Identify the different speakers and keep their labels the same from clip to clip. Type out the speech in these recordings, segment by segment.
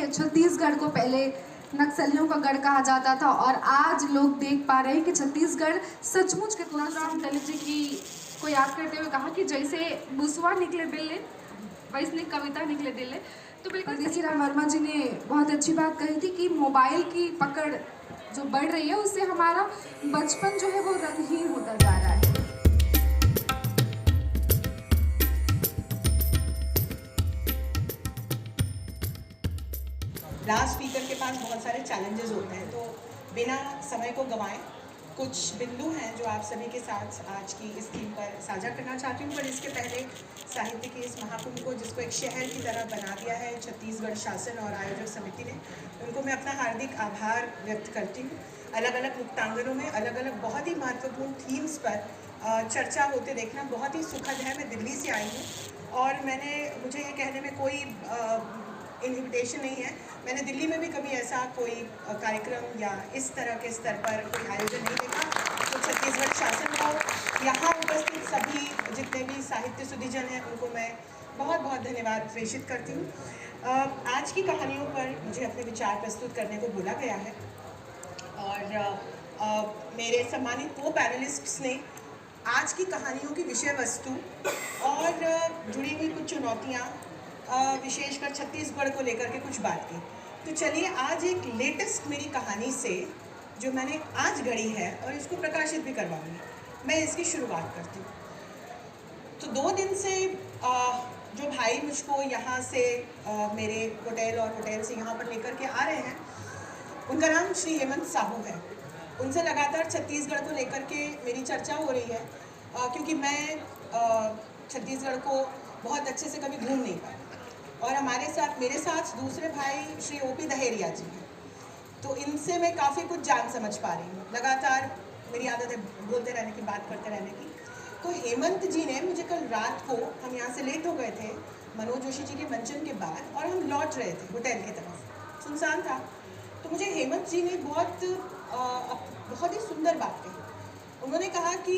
Speaker 1: छत्तीसगढ़ को पहले नक्सलियों का गढ़ कहा जाता था और आज लोग देख पा रहे हैं कि छत्तीसगढ़ सचमुच कितना राम दलित जी की को याद करते हुए कहा कि जैसे बुसवा निकले दिल्ली वैसने कविता निकले दिल्ली। तो बिल्कुल देसी राम वर्मा जी ने बहुत अच्छी बात कही थी कि मोबाइल की पकड़ जो बढ़ रही है उससे हमारा बचपन जो है वो रंगहीन होता जा रहा है।
Speaker 2: लास्ट स्पीकर के पास बहुत सारे चैलेंजेस होते हैं, तो बिना समय को गंवाएं कुछ बिंदु हैं जो आप सभी के साथ आज की इस थीम पर साझा करना चाहती हूँ। पर इसके पहले साहित्य के इस महाकुंभ को, जिसको एक शहर की तरह बना दिया है छत्तीसगढ़ शासन और आयोजक समिति ने, उनको मैं अपना हार्दिक आभार व्यक्त करती हूँ। अलग अलग मुक्तांगनों में अलग अलग बहुत ही महत्वपूर्ण थीम्स पर चर्चा होते देखना बहुत ही सुखद है। मैं दिल्ली से आई हूँ और मुझे ये कहने में कोई इन्विटेशन नहीं है, मैंने दिल्ली में भी कभी ऐसा कोई कार्यक्रम या इस तरह के स्तर पर कोई आयोजन नहीं देखा। तो छत्तीसगढ़ शासन को, यहाँ उपस्थित सभी जितने भी साहित्य सुधीजन हैं, उनको मैं बहुत बहुत धन्यवाद प्रेषित करती हूँ। आज की कहानियों पर मुझे अपने विचार प्रस्तुत करने को बोला गया है और मेरे सम्मानित को पैनलिस्ट्स ने आज की कहानियों की विषय वस्तु और जुड़ी हुई कुछ चुनौतियाँ, विशेषकर छत्तीसगढ़ को लेकर के कुछ बात की। तो चलिए आज एक लेटेस्ट मेरी कहानी से जो मैंने आज गढ़ी है और इसको प्रकाशित भी करवाऊंगी, मैं इसकी शुरुआत करती हूँ। तो 2 दिन से जो भाई मुझको यहाँ से मेरे होटल और होटल से यहाँ पर लेकर के आ रहे हैं, उनका नाम श्री हेमंत साहू है। उनसे लगातार छत्तीसगढ़ को लेकर के मेरी चर्चा हो रही है क्योंकि मैं छत्तीसगढ़ को बहुत अच्छे से कभी घूम नहीं पाई और मेरे साथ दूसरे भाई श्री ओपी दहेरिया जी हैं। तो इनसे मैं काफ़ी कुछ जान समझ पा रही हूँ। लगातार मेरी आदत है बोलते रहने की, बात करते रहने की। तो हेमंत जी ने मुझे कल रात को, हम यहाँ से लेट हो गए थे मनोज जोशी जी के मंचन के बाद और हम लौट रहे थे होटल की तरफ, सुनसान था। तो मुझे हेमंत जी ने बहुत ही सुंदर बात कही। उन्होंने कहा कि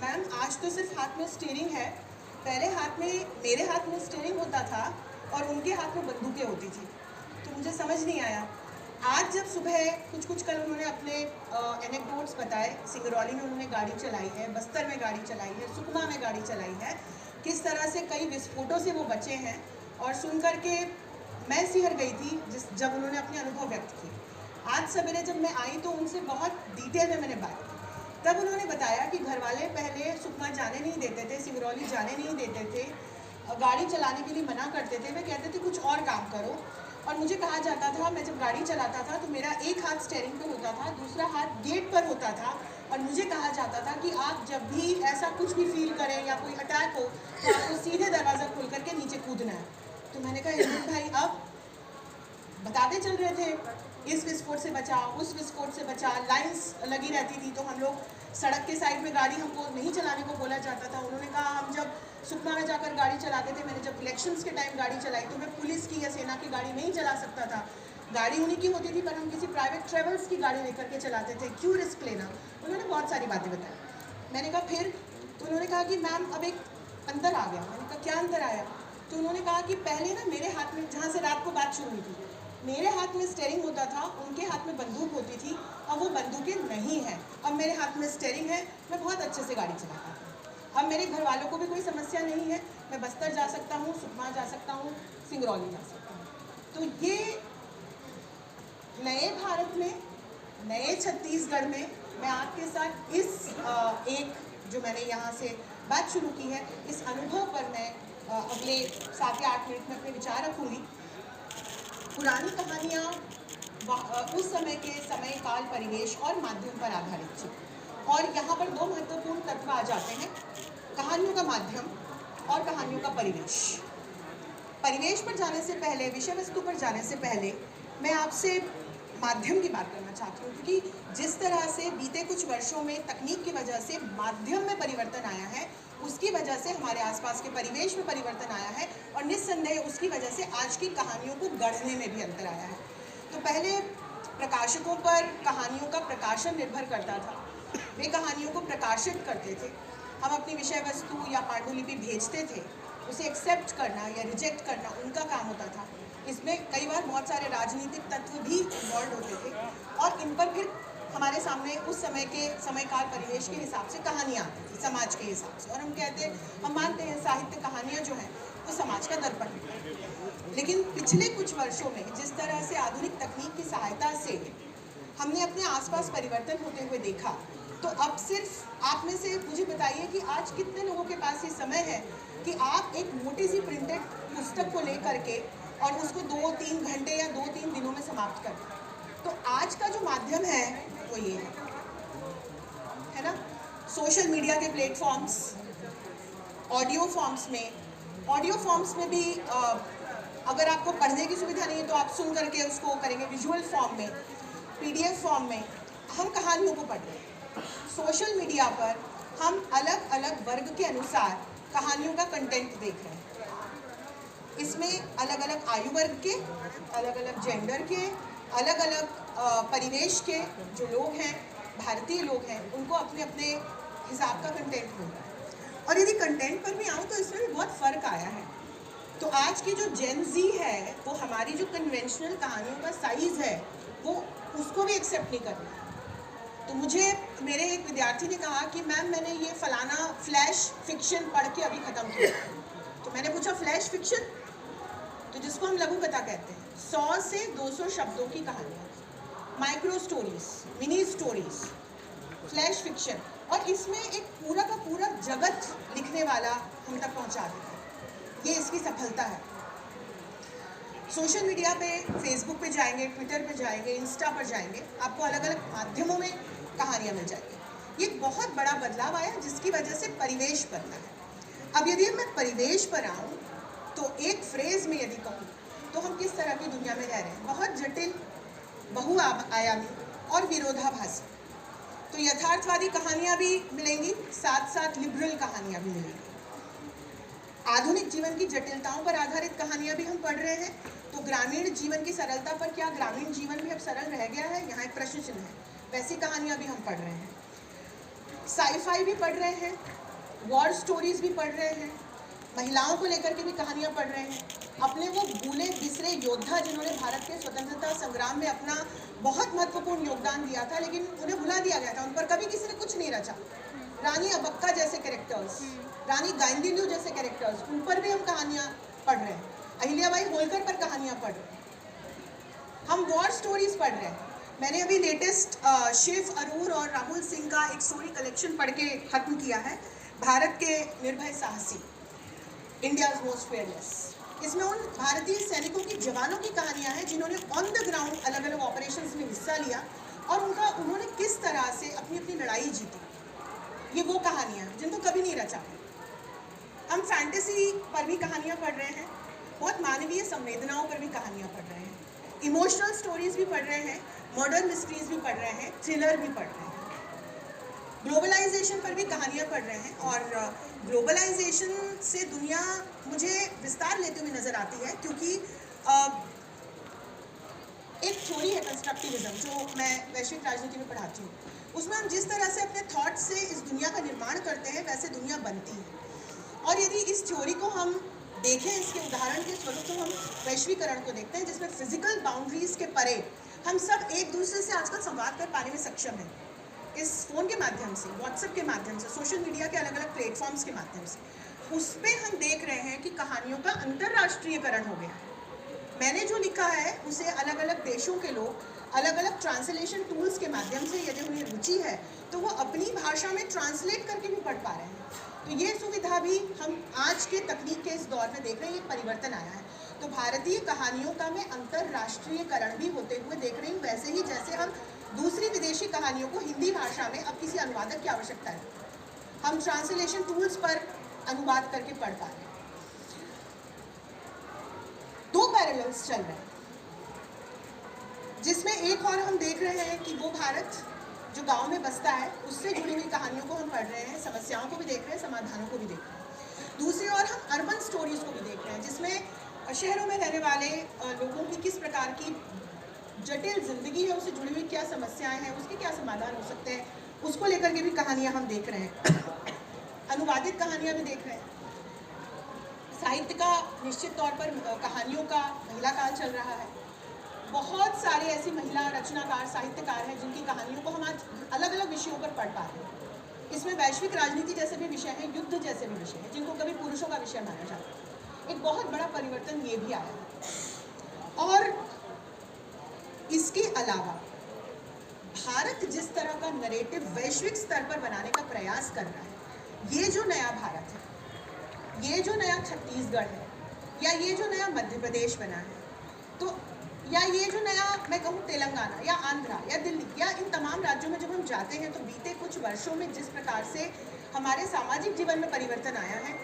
Speaker 2: मैम आज तो सिर्फ हाथ में स्टीयरिंग है, पहले मेरे हाथ में स्टीयरिंग होता था और उनके हाथ में बंदूकें होती थी। तो मुझे समझ नहीं आया। आज जब सुबह कुछ कल उन्होंने अपने एनेक्डोट्स बताए, सिंगरौली में उन्होंने गाड़ी चलाई है, बस्तर में गाड़ी चलाई है, सुकमा में गाड़ी चलाई है, किस तरह से कई विस्फोटों से वो बचे हैं, और सुन कर के मैं सिहर गई थी जब उन्होंने अपने अनुभव व्यक्त किए। आज सवेरे जब मैं आई तो उनसे बहुत डिटेल में मैंने बात की। तब उन्होंने बताया कि घर वाले पहले सुकमा जाने नहीं देते थे, सिंगरौली जाने नहीं देते थे, गाड़ी चलाने के लिए मना करते थे। वे कहते थे कुछ और काम करो, और मुझे कहा जाता था, मैं जब गाड़ी चलाता था तो मेरा एक हाथ स्टीयरिंग पर होता था, दूसरा हाथ गेट पर होता था, और मुझे कहा जाता था कि आप जब भी ऐसा कुछ भी फील करें या कोई अटैक हो तो आपको सीधे दरवाज़ा खोल करके नीचे कूदना है। तो मैंने कहा हेमंत भाई अब बताते चल रहे थे, इस विस्फोट से बचा, उस विस्फोट से बचा, लाइंस लगी रहती थी तो हम लोग सड़क के साइड में गाड़ी हमको नहीं चलाने को बोला जाता था। उन्होंने कहा हम जब सुकमा में जाकर गाड़ी चलाते थे, मैंने जब इलेक्शंस के टाइम गाड़ी चलाई तो मैं पुलिस की या सेना की गाड़ी नहीं चला सकता था, गाड़ी उन्हीं की होती थी, पर हम किसी प्राइवेट ट्रेवल्स की गाड़ी लेकर के चलाते थे, क्यों रिस्क लेना। उन्होंने बहुत सारी बातें बताई। मैंने कहा फिर, तो उन्होंने कहा कि मैम अब एक अंतर आ गया। मैंने कहा क्या अंतर आया? तो उन्होंने कहा कि पहले ना मेरे हाथ में, जहाँ से रात को बात शुरू हुई थी, मेरे हाथ में स्टीयरिंग होता था, उनके हाथ में बंदूक होती थी, अब वो बंदूकें नहीं हैं, अब मेरे हाथ में स्टीयरिंग है, मैं बहुत अच्छे से गाड़ी चलाता हूँ। अब मेरे घर वालों को भी कोई समस्या नहीं है, मैं बस्तर जा सकता हूँ, सुकमा जा सकता हूँ, सिंगरौली जा सकता हूँ। तो ये नए भारत में, नए छत्तीसगढ़ में मैं आपके साथ इस एक जो मैंने यहाँ से बात शुरू की है, इस अनुभव पर मैं अगले 7 या 8 मिनट में अपने विचार रखूँगी। पुरानी कहानियाँ उस समय के समय, काल, परिवेश और माध्यम पर आधारित थी, और यहाँ पर 2 महत्वपूर्ण तत्व आ जाते हैं, कहानियों का माध्यम और कहानियों का परिवेश। परिवेश पर जाने से पहले, विषय वस्तु पर जाने से पहले मैं आपसे माध्यम की बात करना चाहती हूँ, क्योंकि जिस तरह से बीते कुछ वर्षों में तकनीक की वजह से माध्यम में परिवर्तन आया है, उसकी वजह से हमारे आसपास के परिवेश में परिवर्तन आया है, और निस्संदेह उसकी वजह से आज की कहानियों को गढ़ने में भी अंतर आया है। तो पहले प्रकाशकों पर कहानियों का प्रकाशन निर्भर करता था, वे कहानियों को प्रकाशित करते थे, हम अपनी विषय वस्तु या पांडुलिपि भेजते थे, उसे एक्सेप्ट करना या रिजेक्ट करना उनका काम होता था। इसमें कई बार बहुत सारे राजनीतिक तत्व भी इन्वॉल्व होते थे और इन पर फिर हमारे सामने उस समय के समय काल परिवेश के हिसाब से कहानियाँ आती थी, समाज के हिसाब से। और हम कहते हैं, हम मानते हैं साहित्य कहानियाँ जो हैं वो समाज का दर्पण है। लेकिन पिछले कुछ वर्षों में जिस तरह से आधुनिक तकनीक की सहायता से हमने अपने आसपास परिवर्तन होते हुए देखा, तो अब सिर्फ आप में से मुझे बताइए कि आज कितने लोगों के पास ये समय है कि आप एक मोटी सी प्रिंटेड पुस्तक को लेकर के और उसको 2-3 घंटे या 2-3 दिनों में समाप्त कर दें। तो आज का जो माध्यम है वो ये है ना। सोशल मीडिया के प्लेटफॉर्म्स, ऑडियो फॉर्म्स में भी अगर आपको पढ़ने की सुविधा नहीं है तो आप सुन करके उसको करेंगे विजुअल फॉर्म में, पीडीएफ फॉर्म में हम कहानियों को पढ़ रहे हैं। सोशल मीडिया पर हम अलग अलग वर्ग के अनुसार कहानियों का कंटेंट देख रहे हैं। इसमें अलग अलग आयु वर्ग के, अलग अलग जेंडर के, अलग अलग परिवेश के जो लोग हैं, भारतीय लोग हैं, उनको अपने अपने हिसाब का कंटेंट मिल रहा है। और यदि कंटेंट पर भी आऊँ तो इसमें भी बहुत फ़र्क आया है। तो आज की जो जेन ज़ी है वो हमारी जो कन्वेंशनल कहानियों का साइज़ है वो उसको भी एक्सेप्ट नहीं कर रहा। तो मुझे मेरे एक विद्यार्थी ने कहा कि मैम मैंने ये फलाना फ्लैश फिक्शन पढ़ के अभी ख़त्म किया। तो मैंने पूछा फ्लैश फिक्शन, तो जिसको हम लघु कथा कहते हैं, 100 से 200 शब्दों की कहानियाँ, micro stories, mini stories, flash fiction, और इसमें एक पूरा का पूरा जगत लिखने वाला हम तक पहुँचा देता है। ये इसकी सफलता है। सोशल मीडिया पे, फेसबुक पे जाएंगे, ट्विटर पे जाएंगे, इंस्टा पर जाएंगे, आपको अलग अलग माध्यमों में कहानियाँ मिल जाएंगी। ये बहुत बड़ा बदलाव आया जिसकी वजह से परिवेश बदला है। अब यदि मैं परिवेश पर आऊँ तो एक फ्रेज में यदि कहूँ तो हम किस तरह की दुनिया में रह रहे हैं, बहुत जटिल, बहुआयामी और विरोधाभासी। तो यथार्थवादी कहानियाँ भी मिलेंगी, साथ साथ लिबरल कहानियाँ भी मिलेंगी। आधुनिक जीवन की जटिलताओं पर आधारित कहानियाँ भी हम पढ़ रहे हैं। तो ग्रामीण जीवन की सरलता पर, क्या ग्रामीण जीवन भी अब सरल रह गया है, यहाँ एक प्रश्न चिन्ह है। वैसी कहानियाँ भी हम पढ़ रहे हैं। साई-फाई भी पढ़ रहे हैं, वॉर स्टोरीज भी पढ़ रहे हैं, महिलाओं को लेकर के भी कहानियाँ पढ़ रहे हैं। अपने वो भूले बिसरे योद्धा जिन्होंने भारत के स्वतंत्रता संग्राम में अपना बहुत महत्वपूर्ण योगदान दिया था, लेकिन उन्हें भुला दिया गया था, उन पर कभी किसी ने कुछ नहीं रचा। रानी अबक्का जैसे कैरेक्टर्स, रानी गाइदिन्यू जैसे कैरेक्टर्स, उन पर भी हम कहानियाँ पढ़ रहे हैं। अहिल्याबाई होलकर पर कहानियाँ पढ़ रहे हैं। हम वॉर स्टोरीज पढ़ रहे हैं। मैंने अभी लेटेस्ट शिव अरूर और राहुल सिंह का एक स्टोरी कलेक्शन पढ़ के ख़त्म किया है, भारत के निर्भय साहसी, इंडियाज़ मोस्ट फेयरलेस। इसमें उन भारतीय सैनिकों की, जवानों की कहानियाँ हैं जिन्होंने ऑन द ग्राउंड अलग अलग ऑपरेशंस में हिस्सा लिया और उन्होंने किस तरह से अपनी अपनी लड़ाई जीती। ये वो कहानियाँ जिनको कभी नहीं रचा। हम फैंटेसी पर भी कहानियाँ पढ़ रहे हैं, बहुत मानवीय संवेदनाओं पर भी कहानियाँ पढ़ रहे हैं, इमोशनल स्टोरीज भी पढ़ रहे हैं, मर्डर मिस्ट्रीज भी पढ़ रहे हैं, थ्रिलर भी पढ़ रहे हैं, ग्लोबलाइजेशन पर भी कहानियाँ पढ़ रहे हैं। और ग्लोबलाइजेशन से दुनिया मुझे विस्तार लेते हुए नज़र आती है, क्योंकि एक थ्योरी है कंस्ट्रक्टिविज्म जो मैं वैश्विक राजनीति में पढ़ाती हूँ। उसमें हम जिस तरह से अपने थॉट से इस दुनिया का निर्माण करते हैं वैसे दुनिया बनती है। और यदि इस थ्योरी को हम देखें, इसके उदाहरण के स्वरूप, तो हम वैश्वीकरण को देखते हैं जिसमें फिजिकल बाउंड्रीज के परे हम सब एक दूसरे से आजकल संवाद कर पाने में सक्षम हैं। इस फ़ोन के माध्यम से, व्हाट्सएप के माध्यम से, सोशल मीडिया के अलग अलग प्लेटफॉर्म्स के माध्यम से, उस पर हम देख रहे हैं कि कहानियों का अंतर्राष्ट्रीयकरण हो गया है। मैंने जो लिखा है उसे अलग अलग देशों के लोग अलग अलग ट्रांसलेशन टूल्स के माध्यम से, यदि उन्हें रुचि है तो वो अपनी भाषा में ट्रांसलेट करके भी पढ़ पा रहे हैं। तो ये सुविधा भी हम आज के तकनीक के इस दौर में देख रहे हैं, एक परिवर्तन आया है। तो भारतीय कहानियों का मैं अंतर्राष्ट्रीयकरण भी होते हुए देख रही हूँ, वैसे ही जैसे हम दूसरी विदेशी कहानियों को हिंदी भाषा में अब किसी अनुवादक की आवश्यकता है, हम ट्रांसलेशन टूल्स पर अनुवाद करके पढ़ पा रहे हैं। दो पैरेलल्स चल रहे हैं, जिसमें एक और हम देख रहे हैं कि वो भारत जो गांव में बसता है उससे जुड़ी हुई कहानियों को हम पढ़ रहे हैं, समस्याओं को भी देख रहे हैं, समाधानों को भी देख रहे हैं। दूसरी ओर हम अर्बन स्टोरीज को भी देख रहे हैं, जिसमें शहरों में रहने वाले लोगों की किस प्रकार की जटिल जिंदगी है, उससे जुड़ी हुई क्या समस्याएं हैं, उसके क्या समाधान हो सकते हैं, उसको लेकर के भी कहानियाँ हम देख रहे हैं। अनुवादित कहानियाँ भी देख रहे हैं। साहित्य का निश्चित तौर पर कहानियों का महिला काल चल रहा है। बहुत सारे ऐसी महिला रचनाकार साहित्यकार हैं जिनकी कहानियों को हम आज अलग अलग विषयों पर पढ़ पा रहे हैं। इसमें वैश्विक राजनीति जैसे भी विषय हैं, युद्ध जैसे भी विषय हैं जिनको कभी पुरुषों का विषय माना जाता है। एक बहुत बड़ा परिवर्तन ये भी आया है। और इसके अलावा भारत जिस तरह का नरेटिव वैश्विक स्तर पर बनाने का प्रयास कर रहा है, ये जो नया भारत है, ये जो नया छत्तीसगढ़ है, या ये जो नया मध्य प्रदेश बना है, तो या ये जो नया मैं कहूँ तेलंगाना या आंध्रा या दिल्ली या इन तमाम राज्यों में जब हम जाते हैं तो बीते कुछ वर्षों में जिस प्रकार से हमारे सामाजिक जीवन में परिवर्तन आया है,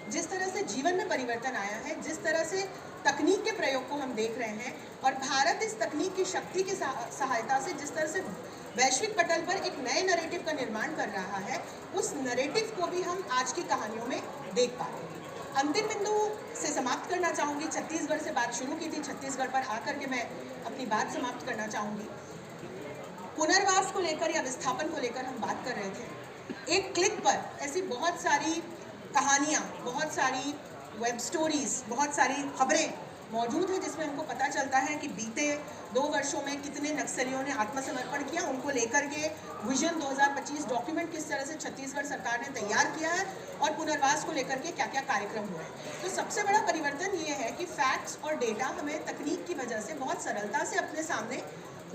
Speaker 2: जिस तरह से जीवन में परिवर्तन आया है, जिस तरह से तकनीक के प्रयोग को हम देख रहे हैं, और भारत इस तकनीक की शक्ति की सहायता से जिस तरह से वैश्विक पटल पर एक नए नैरेटिव का निर्माण कर रहा है, उस नैरेटिव को भी हम आज की कहानियों में देख पा रहे हैं। अंतिम बिंदु से समाप्त करना चाहूँगी। छत्तीसगढ़ से बात शुरू की थी, छत्तीसगढ़ पर आकर के मैं अपनी बात समाप्त करना चाहूँगी। पुनर्वास को लेकर या विस्थापन को लेकर हम बात कर रहे थे। एक क्लिक पर ऐसी बहुत सारी कहानियाँ, बहुत सारी वेब स्टोरीज, बहुत सारी खबरें मौजूद हैं जिसमें हमको पता चलता है कि बीते 2 वर्षों में कितने नक्सलियों ने आत्मसमर्पण किया, उनको लेकर के विजन 2025 डॉक्यूमेंट किस तरह से छत्तीसगढ़ सरकार ने तैयार किया है और पुनर्वास को लेकर के क्या क्या कार्यक्रम हुए हैं। तो सबसे बड़ा परिवर्तन ये है कि फैक्ट्स और डेटा हमें तकनीक की वजह से बहुत सरलता से अपने सामने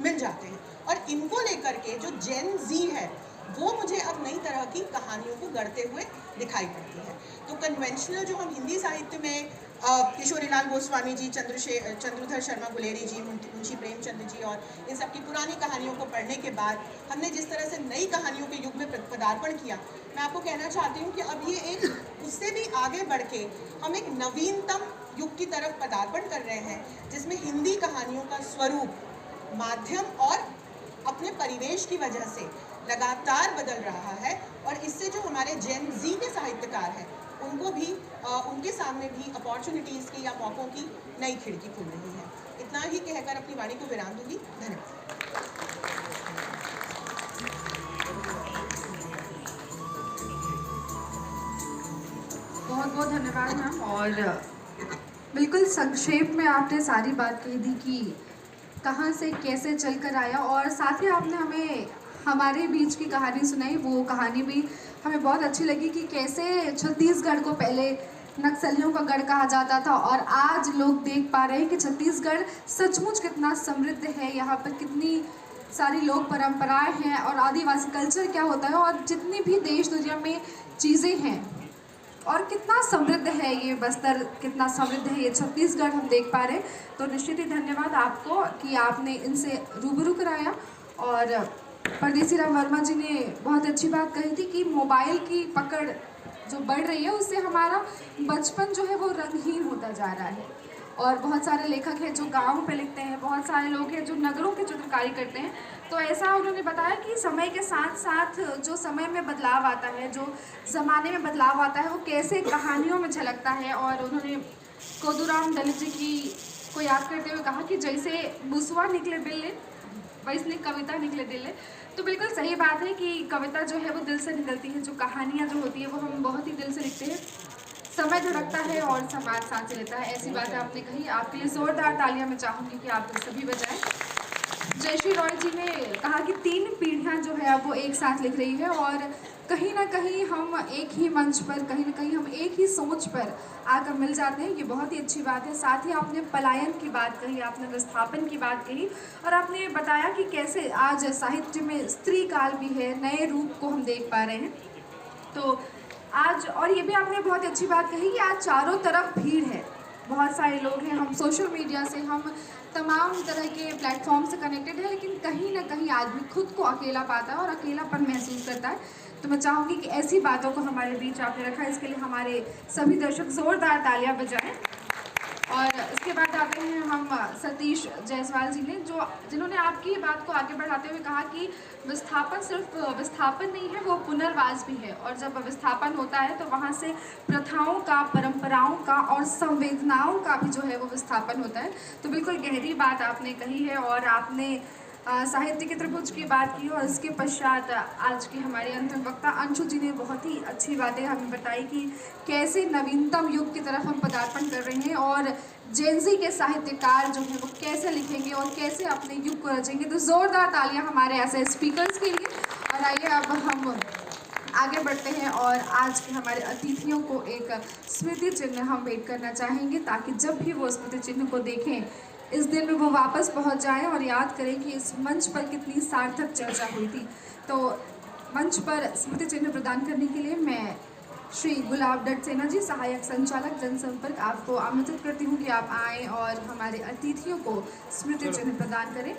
Speaker 2: मिल जाते हैं, और इनको लेकर के जो जेन जी है वो मुझे अब नई तरह की कहानियों को गढ़ते हुए दिखाई पड़ती है। तो कन्वेंशनल जो हम हिंदी साहित्य में किशोरीलाल गोस्वामी जी, चंद्रधर शर्मा गुलेरी जी, मुंशी प्रेमचंद जी और इन सब की पुरानी कहानियों को पढ़ने के बाद हमने जिस तरह से नई कहानियों के युग में पदार्पण किया, मैं आपको कहना चाहती हूँ कि अब ये एक उससे भी आगे बढ़ के हम एक नवीनतम युग की तरफ पदार्पण कर रहे हैं, जिसमें हिंदी कहानियों का स्वरूप, माध्यम और अपने परिवेश की वजह से लगातार बदल रहा है, और इससे जो हमारे जेन जी के साहित्यकार हैं उनको भी उनके सामने भी अपॉर्चुनिटीज़ की या मौक़ों की नई खिड़की खुल रही है। इतना ही कहकर अपनी वाणी को विराम दूंगी। धन्यवाद।
Speaker 1: बहुत बहुत धन्यवाद मैम। और बिल्कुल संक्षेप में आपने सारी बात कह दी कि कहाँ से कैसे चल कर आया, और साथ ही आपने हमें हमारे बीच की कहानी सुनाई। वो कहानी भी हमें बहुत अच्छी लगी कि कैसे छत्तीसगढ़ को पहले नक्सलियों का गढ़ कहा जाता था, और आज लोग देख पा रहे हैं कि छत्तीसगढ़ सचमुच कितना समृद्ध है। यहाँ पर कितनी सारी लोक परंपराएं हैं, और आदिवासी कल्चर क्या होता है, और जितनी भी देश दुनिया में चीज़ें हैं, और कितना समृद्ध है ये बस्तर, कितना समृद्ध है ये छत्तीसगढ़, हम देख पा रहे हैं। तो निश्चित ही धन्यवाद आपको कि आपने इनसे रूबरू कराया। और परदेसी राम वर्मा जी ने बहुत अच्छी बात कही थी कि मोबाइल की पकड़ जो बढ़ रही है उससे हमारा बचपन जो है वो रंगहीन होता जा रहा है। और बहुत सारे लेखक हैं जो गाँव पे लिखते हैं, बहुत सारे लोग हैं जो नगरों की चित्रकारी करते हैं। तो ऐसा उन्होंने बताया कि समय के साथ साथ जो समय में बदलाव आता है, जो ज़माने में बदलाव आता है, वो कैसे कहानियों में झलकता है। और उन्होंने कोदूराम दलित जी की को याद करते हुए कहा कि जैसे बुसवा निकले बिल्ले वैसने कविता निकले दिले। तो बिल्कुल सही बात है कि कविता जो है वो दिल से निकलती है, जो कहानियाँ जो होती है वो हम बहुत ही दिल से लिखते हैं। समय धड़कता है और समाज सांस लेता है, ऐसी बात आपने कही। आपके लिए जोरदार तालियां मैं चाहूँगी कि आप सभी बजाएं। जयश्री रॉय जी ने कहा कि 3 पीढ़ियाँ जो है अब वो एक साथ लिख रही है, और कहीं ना कहीं हम एक ही मंच पर, कहीं ना कहीं हम एक ही सोच पर आकर मिल जाते हैं। ये बहुत ही अच्छी बात है। साथ ही आपने पलायन की बात कही, आपने विस्थापन की बात कही, और आपने बताया कि कैसे आज साहित्य में स्त्री काल भी है, नए रूप को हम देख पा रहे हैं। तो आज, और ये भी आपने बहुत अच्छी बात कही कि आज चारों तरफ भीड़ है, बहुत सारे लोग हैं, हम सोशल मीडिया से, हम तमाम तरह के प्लेटफॉर्म से कनेक्टेड है, लेकिन कहीं ना कहीं आदमी खुद को अकेला पाता है और अकेलापन महसूस करता है। तो मैं चाहूँगी कि ऐसी बातों को हमारे बीच आपने रखा, इसके लिए हमारे सभी दर्शक जोरदार तालियां बजाएं। और इसके बाद आते हैं हम सतीश जायसवाल जी ने, जिन्होंने आपकी बात को आगे बढ़ाते हुए कहा कि विस्थापन सिर्फ विस्थापन नहीं है, वो पुनर्वास भी है। और जब विस्थापन होता है तो वहाँ से प्रथाओं का, परंपराओं का और संवेदनाओं का भी जो है वो विस्थापन होता है। तो बिल्कुल गहरी बात आपने कही है, और आपने साहित्य के त्रिभुज की बात की और इसके पश्चात आज के हमारे अंतिम वक्ता अंशु जी ने बहुत ही अच्छी बातें हमें बताई कि कैसे नवीनतम युग की तरफ हम पदार्पण कर रहे हैं और जेनजी के साहित्यकार जो हैं वो कैसे लिखेंगे और कैसे अपने युग को रचेंगे। तो ज़ोरदार तालियां हमारे ऐसे स्पीकर्स के लिए। और आइए अब हम आगे बढ़ते हैं और आज के हमारे अतिथियों को एक स्मृति चिन्ह हम भेंट करना चाहेंगे, ताकि जब भी वो स्मृति चिन्ह को देखें इस दिन में वो वापस पहुंच जाएं और याद करें कि इस मंच पर कितनी सार्थक चर्चा हुई थी। तो मंच पर स्मृति चिन्ह प्रदान करने के लिए मैं श्री गुलाब दत्त सेना जी, सहायक संचालक जनसंपर्क, आपको आमंत्रित करती हूँ कि आप आएँ और हमारे अतिथियों को स्मृति चिन्ह प्रदान करें।